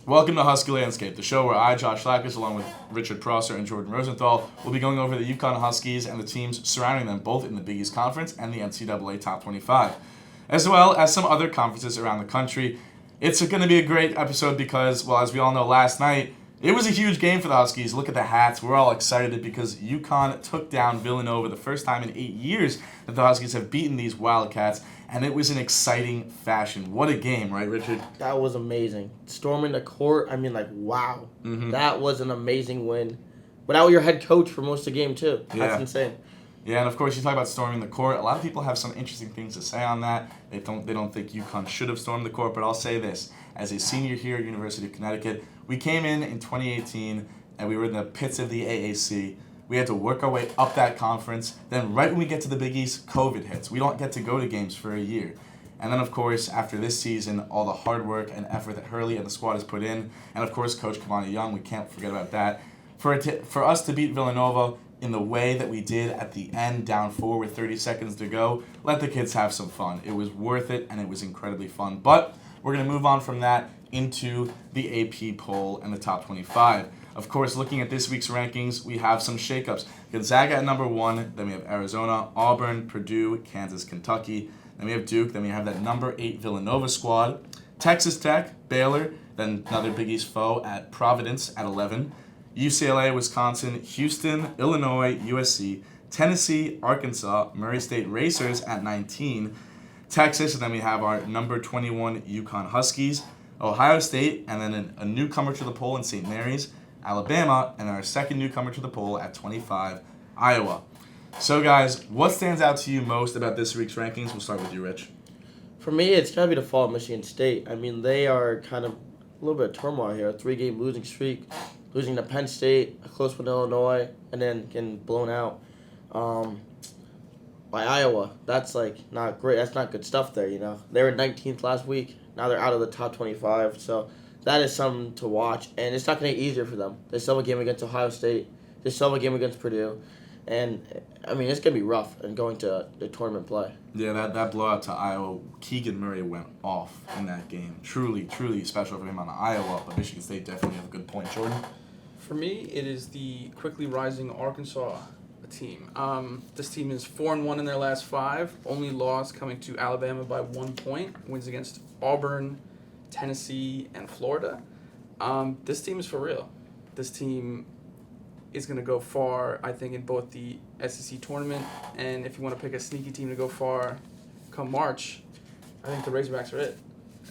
Welcome to Husky Landscape, the show where I, Josh Schlactus, along with Richard Prosser and Jordan Rosenthal, will be going over the Yukon Huskies and the teams surrounding them, both in the Big East Conference and the Ncaa Top 25, as well as some other conferences around the country. It's going to be a great episode because, well, as we all know, last night, it was a huge game for the Huskies. Look at the hats. We're all excited because UConn took down Villanova the first time in 8 years that the Huskies have beaten these Wildcats, and it was an exciting fashion. What a game, right, Richard? That was amazing. Storming the court, wow. Mm-hmm. That was an amazing win. Without your head coach for most of the game, too. That's insane. Yeah, and of course, you talk about storming the court. A lot of people have some interesting things to say on that. They don't think UConn should have stormed the court, but I'll say this. As a senior here at University of Connecticut, we came in 2018, and we were in the pits of the AAC. We had to work our way up that conference. Then right when we get to the Big East, COVID hits. We don't get to go to games for a year. And then, of course, after this season, all the hard work and effort that Hurley and the squad has put in, and, of course, Coach Cavani Young, we can't forget about that. For us to beat Villanova in the way that we did at the end, down 4 with 30 seconds to go, let the kids have some fun. It was worth it, and it was incredibly fun. But we're going to move on from that into the AP poll and the top 25. Of course, looking at this week's rankings, we have some shakeups. Gonzaga at number 1, then we have Arizona, Auburn, Purdue, Kansas, Kentucky. Then we have Duke, then we have that number 8 Villanova squad. Texas Tech, Baylor, then another Big East foe at Providence at 11. UCLA, Wisconsin, Houston, Illinois, USC, Tennessee, Arkansas, Murray State Racers at 19. Texas, and then we have our number 21 Yukon Huskies, Ohio State, and then a newcomer to the poll in St. Mary's, Alabama, and our second newcomer to the poll at 25, Iowa. So, guys, what stands out to you most about this week's rankings? We'll start with you, Rich. For me, it's got to be the fall of Michigan State. They are kind of a little bit of turmoil here. A 3-game losing streak, losing to Penn State, a close one to Illinois, and then getting blown out by Iowa. That's not great. That's not good stuff there, They were 19th last week. Now they're out of the top 25. So that is something to watch. And it's not going to get easier for them. They still have a game against Ohio State. They still have a game against Purdue. And, it's going to be rough and going to the tournament play. Yeah, that blowout to Iowa, Keegan Murray went off in that game. Truly, truly special for him on Iowa, but Michigan State definitely has a good point. Jordan? For me, it is the quickly rising Arkansas team. This team is 4-1 in their last 5. Only loss coming to Alabama by 1 point. Wins against Auburn, Tennessee, and Florida. This team is for real. This team is going to go far, I think, in both the SEC tournament, and if you want to pick a sneaky team to go far come March, I think the Razorbacks are it.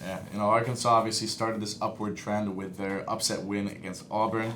Yeah, Arkansas obviously started this upward trend with their upset win against Auburn.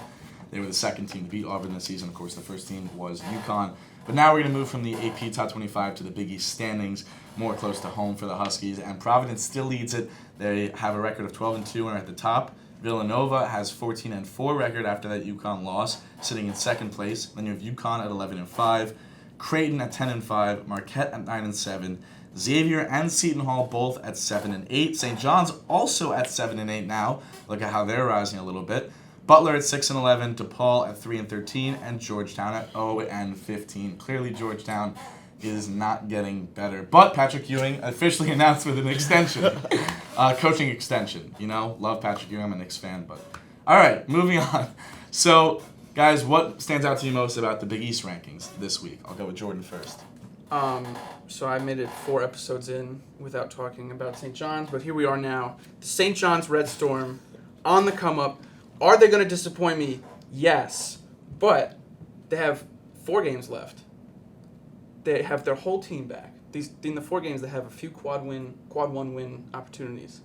They were the second team to beat Auburn this season. Of course, the first team was UConn. But now we're going to move from the AP Top 25 to the Big East standings, more close to home for the Huskies, and Providence still leads it. They have a record of 12-2 and are at the top. Villanova has 14-4 record after that UConn loss, sitting in second place. Then you have UConn at 11-5, Creighton at 10-5, Marquette at 9-7, Xavier and Seton Hall both at 7-8. St. John's also at 7-8 now. Look at how they're rising a little bit. Butler at 6-11, DePaul at 3-13, and Georgetown at 0-15. Clearly, Georgetown is not getting better. But Patrick Ewing officially announced with an extension, coaching extension. Love Patrick Ewing. I'm a Knicks fan. But all right, moving on. So, guys, what stands out to you most about the Big East rankings this week? I'll go with Jordan first. So I made it 4 episodes in without talking about St. John's, but here we are now. The St. John's Red Storm on the come up. Are they going to disappoint me? Yes, but they have 4 games left. They have their whole team back. In the 4 games, they have a few quad 1 win opportunities.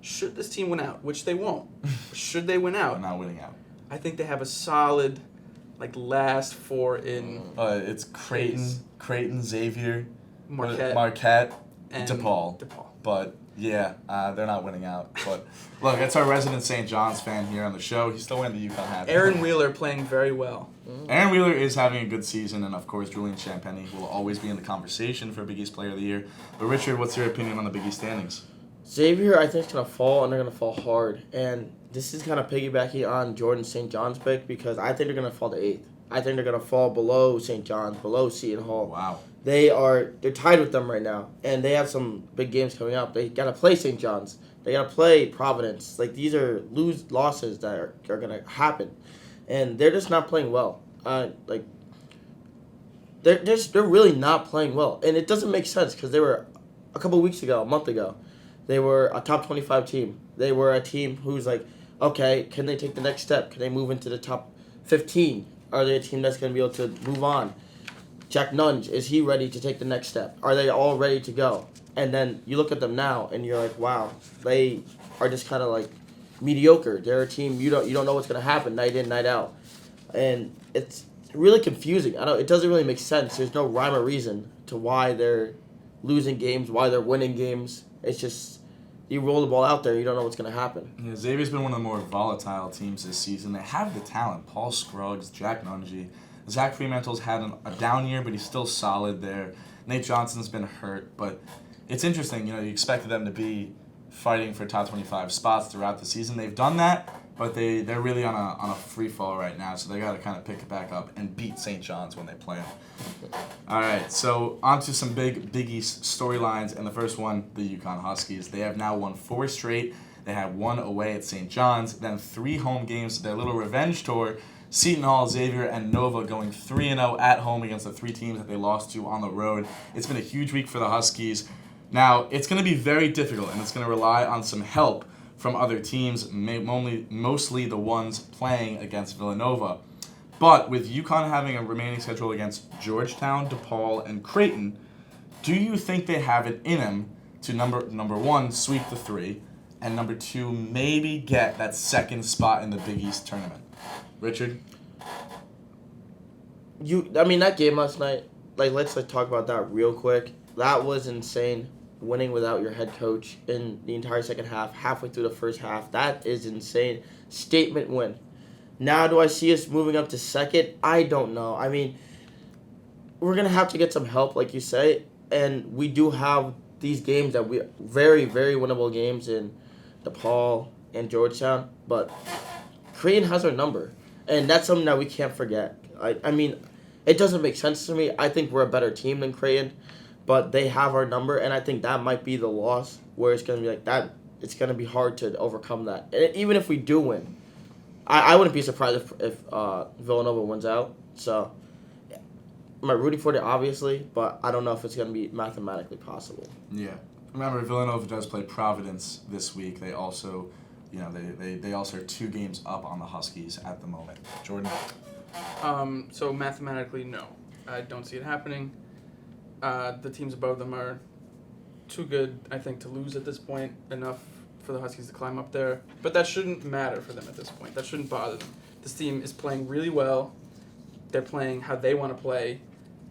Should this team win out, which they won't, should they win out? They're not winning out. I think they have a solid, last 4 in. It's Creighton, Xavier, Marquette, and DePaul. But yeah, they're not winning out. But look, that's our resident St. John's fan here on the show. He's still wearing the UConn hat. Aaron Wheeler playing very well. Aaron Wheeler is having a good season, and of course, Julian Champagny will always be in the conversation for Big East Player of the Year. But Richard, what's your opinion on the Big East standings? Xavier, I think, is going to fall, and they're going to fall hard. And this is kind of piggybacking on Jordan's St. John's pick because I think they're going to fall to 8th. I think they're going to fall below St. John's, below Seton Hall. Wow. They're tied with them right now, and they have some big games coming up. They got to play St. John's. They got to play Providence. Like, these are losses that are going to happen. And they're just not playing well. They're really not playing well. And it doesn't make sense because they were, a month ago, they were a top 25 team. They were a team who's like, okay, can they take the next step? Can they move into the top 15? Are they a team that's going to be able to move on? Jack Nunge, is he ready to take the next step? Are they all ready to go? And then you look at them now, and you're like, wow, they are just kind of like mediocre. They're a team you don't know what's going to happen night in, night out, and it's really confusing. It doesn't really make sense. There's no rhyme or reason to why they're losing games, why they're winning games. It's just you roll the ball out there, you don't know what's going to happen. Yeah, Xavier's been one of the more volatile teams this season. They have the talent. Paul Scruggs, Jack Nunge. Zach Fremantle's had a down year, but he's still solid there. Nate Johnson's been hurt, but it's interesting. You expected them to be fighting for top 25 spots throughout the season. They've done that, but they're really on a free fall right now, so they got to kind of pick it back up and beat St. John's when they play them. All right, so on to some Big East storylines, and the first one, the Yukon Huskies. They have now won 4 straight. They had 1 away at St. John's, then 3 home games, their little revenge tour. Seton Hall, Xavier, and Nova going 3-0 at home against the 3 teams that they lost to on the road. It's been a huge week for the Huskies. Now, it's going to be very difficult, and it's going to rely on some help from other teams, mostly the ones playing against Villanova. But with UConn having a remaining schedule against Georgetown, DePaul, and Creighton, do you think they have it in them to number 1, sweep the 3, and number 2, maybe get that second spot in the Big East tournament? Richard? That game last night, let's talk about that real quick. That was insane, winning without your head coach in the entire second half, halfway through the first half. That is insane. Statement win. Now, do I see us moving up to second? I don't know. We're going to have to get some help, like you say, and we do have these games that we very, very winnable games in DePaul and Georgetown, but Creighton has our number. And that's something that we can't forget. It doesn't make sense to me. I think we're a better team than Creighton, but they have our number, and I think that might be the loss where it's going to be like that. It's going to be hard to overcome that. And even if we do win, I wouldn't be surprised if Villanova wins out. So I'm rooting for it, obviously, but I don't know if it's going to be mathematically possible. Yeah. Remember, Villanova does play Providence this week. They also... they also are 2 games up on the Huskies at the moment. Jordan? So mathematically, no. I don't see it happening. The teams above them are too good, I think, to lose at this point. Enough for the Huskies to climb up there. But that shouldn't matter for them at this point. That shouldn't bother them. This team is playing really well. They're playing how they want to play.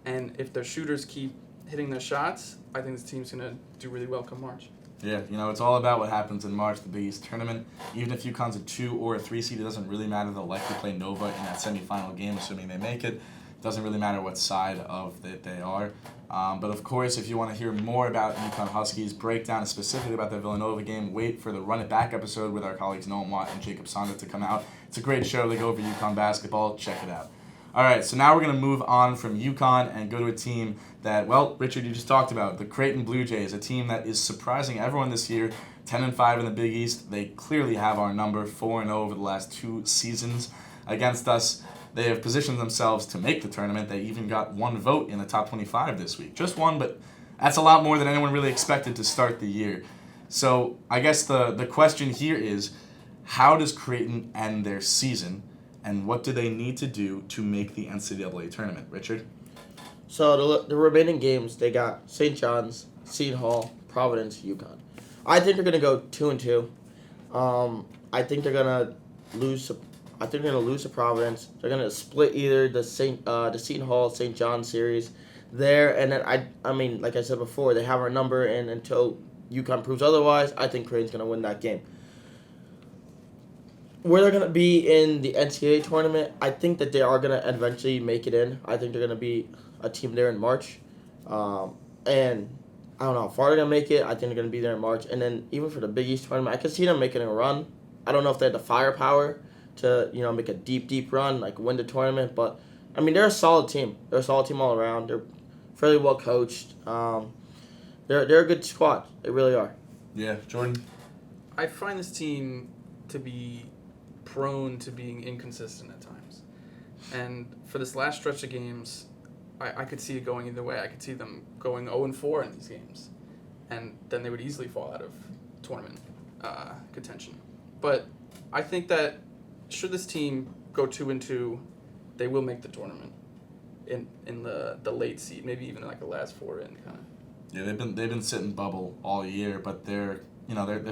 And if their shooters keep hitting their shots, I think this team's going to do really well come March. Yeah, it's all about what happens in March, the Big East tournament. Even if UConn's a 2 or a 3 seed, it doesn't really matter. They'll likely play Nova in that semifinal game, assuming they make it. It doesn't really matter what side of it they are. But of course, if you want to hear more about UConn Huskies, breakdown specifically about the Villanova game, wait for the Run It Back episode with our colleagues Noam Watt and Jacob Sonda to come out. It's a great show. They go over UConn basketball. Check it out. All right, so now we're going to move on from UConn and go to a team that, Richard, you just talked about, the Creighton Blue Jays, a team that is surprising everyone this year, 10-5 in the Big East. They clearly have our number, 4-0 over the last 2 seasons against us. They have positioned themselves to make the tournament. They even got 1 vote in the top 25 this week. Just 1, but that's a lot more than anyone really expected to start the year. So I guess the question here is, how does Creighton end their season? And what do they need to do to make the NCAA tournament? Richard? So the remaining games, they got St. John's, Seton Hall, Providence, UConn. I think they're going to go 2-2. I think they're going to lose. I think they're going to lose to Providence. They're going to split either the Seton Hall St. John series there, and then like I said before, they have our number, and until UConn proves otherwise, I think Creighton's going to win that game. Where they're going to be in the NCAA tournament, I think that they are going to eventually make it in. I think they're going to be a team there in March. And I don't know how far they're going to make it. I think they're going to be there in March. And then even for the Big East tournament, I could see them making a run. I don't know if they have the firepower to, make a deep run, win the tournament. But, they're a solid team. They're a solid team all around. They're fairly well coached. They're a good squad. They really are. Yeah, Jordan? I find this team to be prone to being inconsistent at times. And for this last stretch of games, I could see it going either way. I could see them going 0-4 in these games. And then they would easily fall out of tournament contention. But I think that should this team go 2-2, they will make the tournament in the late seed, maybe even like the last four in kind of. Yeah, they've been sitting bubble all year, but they're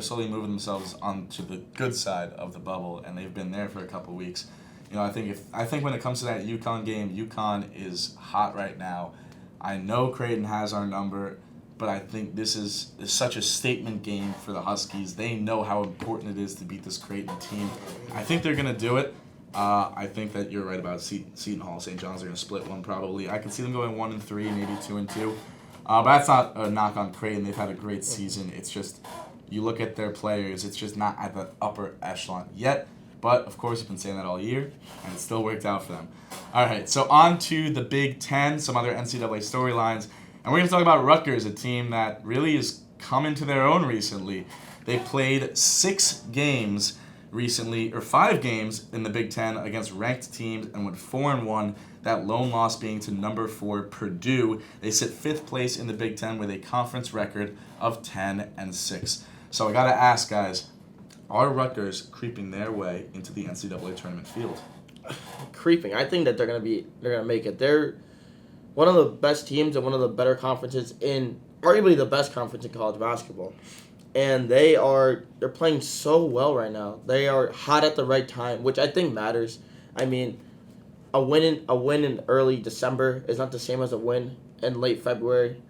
slowly moving themselves onto the good side of the bubble, and they've been there for a couple weeks. I think when it comes to that UConn game, UConn is hot right now. I know Creighton has our number, but I think this is such a statement game for the Huskies. They know how important it is to beat this Creighton team. I think they're gonna do it. I think that you're right about Seton Hall. St. John's are gonna split one probably. I can see them going 1-3, maybe 2-2. But that's not a knock on Creighton. They've had a great season. It's just you look at their players, it's just not at the upper echelon yet. But, of course, you've been saying that all year, and it still worked out for them. All right, so on to the Big Ten, some other NCAA storylines. And we're going to talk about Rutgers, a team that really has come into their own recently. They played 5 games in the Big Ten against ranked teams and went 4-1, that lone loss being to number 4 Purdue. They sit 5th place in the Big Ten with a conference record of 10-6. So I got to ask, guys, are Rutgers creeping their way into the NCAA tournament field? Creeping. I think that they're gonna make it. They're one of the best teams and one of the better conferences in arguably the best conference in college basketball. And they're playing so well right now. They are hot at the right time, which I think matters. I mean, a win in early December is not the same as a win in late February.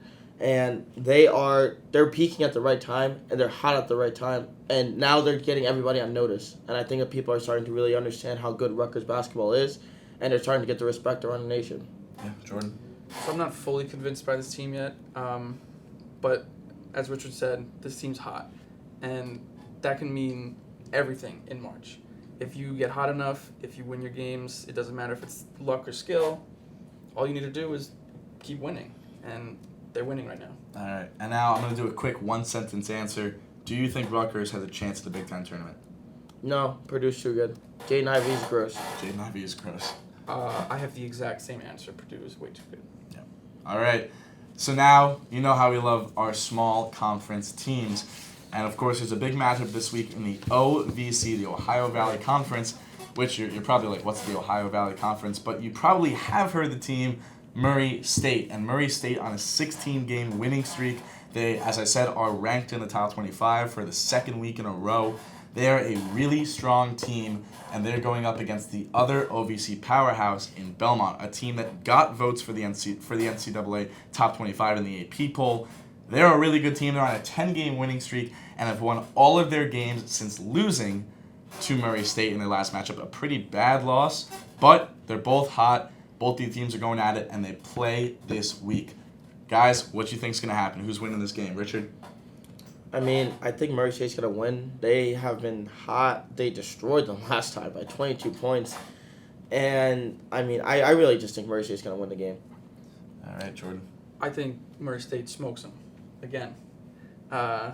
And they're peaking at the right time, and they're hot at the right time, and now they're getting everybody on notice. And I think that people are starting to really understand how good Rutgers basketball is, and they're starting to get the respect around the nation. Yeah, Jordan? So I'm not fully convinced by this team yet, but as Richard said, this team's hot, and that can mean everything in March. If you get hot enough, if you win your games, it doesn't matter if it's luck or skill. All you need to do is keep winning, and they're winning right now. All right, and now I'm going to do a quick one-sentence answer. Do you think Rutgers has a chance at the Big Ten tournament? No, Purdue's too good. Jaden Ivey's gross. Jaden Ivey is gross. I have the exact same answer. Purdue is way too good. Yeah. All right, so now you know how we love our small conference teams. And, of course, there's a big matchup this week in the OVC, the Ohio Valley Conference, which you're probably like, what's the Ohio Valley Conference? But you probably have heard the team Murray State. And Murray State on a 16-game winning streak. They, as I said, are ranked in the top 25 for the second week in a row. They are a really strong team, and they're going up against the other OVC powerhouse in Belmont, a team that got votes for the NCAA top 25 in the AP poll. They're a really good team. They're on a 10-game winning streak and have won all of their games since losing to Murray State in their last matchup. A pretty bad loss, but they're both hot. Both these teams are going at it, and they play this week. Guys, what do you think is going to happen? Who's winning this game? Richard? I mean, I think Murray State's going to win. They have been hot. They destroyed them last time by 22 points. And, I mean, I really just think Murray State's going to win the game. All right, Jordan. I think Murray State smokes them again. And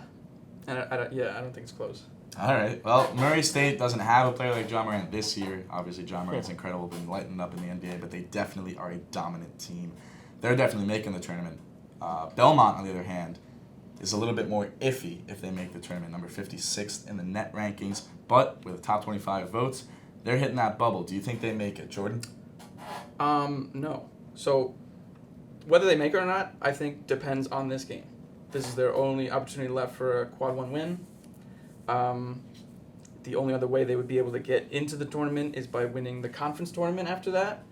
I don't think it's close. All right. Well, Murray State doesn't have a player like John Morant this year. Obviously, John Morant's incredible, been lighting up in the NBA, but they definitely are a dominant team. They're definitely making the tournament. Belmont, on the other hand, is a little bit more iffy if they make the tournament. Number 56th in the net rankings, but with the top 25 votes, they're hitting that bubble. Do you think they make it, Jordan? No. So whether they make it or not, I think depends on this game. This is their only opportunity left for a quad 1 win. The only other way they would be able to get into the tournament is by winning the conference tournament after that,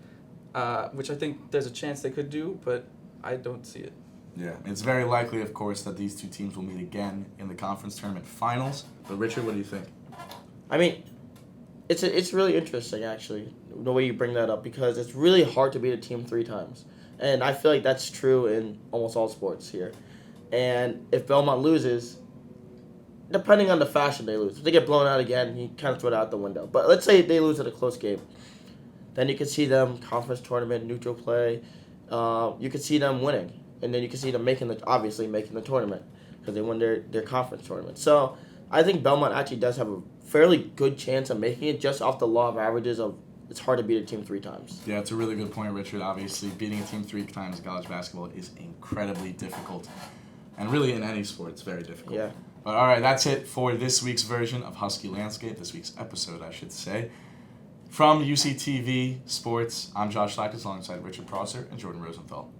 which I think there's a chance they could do, but I don't see it. Yeah, it's very likely, of course, that these two teams will meet again in the conference tournament finals. But Richard, what do you think? I mean, it's really interesting, actually, the way you bring that up, because it's really hard to beat a team 3 times. And I feel like that's true in almost all sports here. And if Belmont loses, depending on the fashion they lose, if they get blown out again, you kind of throw it out the window. But let's say they lose at a close game. Then you could see them conference tournament, neutral play. You could see them winning. And then you can see them making the tournament because they won their conference tournament. So I think Belmont actually does have a fairly good chance of making it just off the law of averages of it's hard to beat a team 3 times. Yeah, it's a really good point, Richard. Obviously, beating a team 3 times in college basketball is incredibly difficult. And really, in any sport, it's very difficult. Yeah. But all right, that's it for this week's version of Husky Landscape, this week's episode, I should say. From UCTV Sports, I'm Josh Schlactus alongside Richard Prosser and Jordan Rosenthal.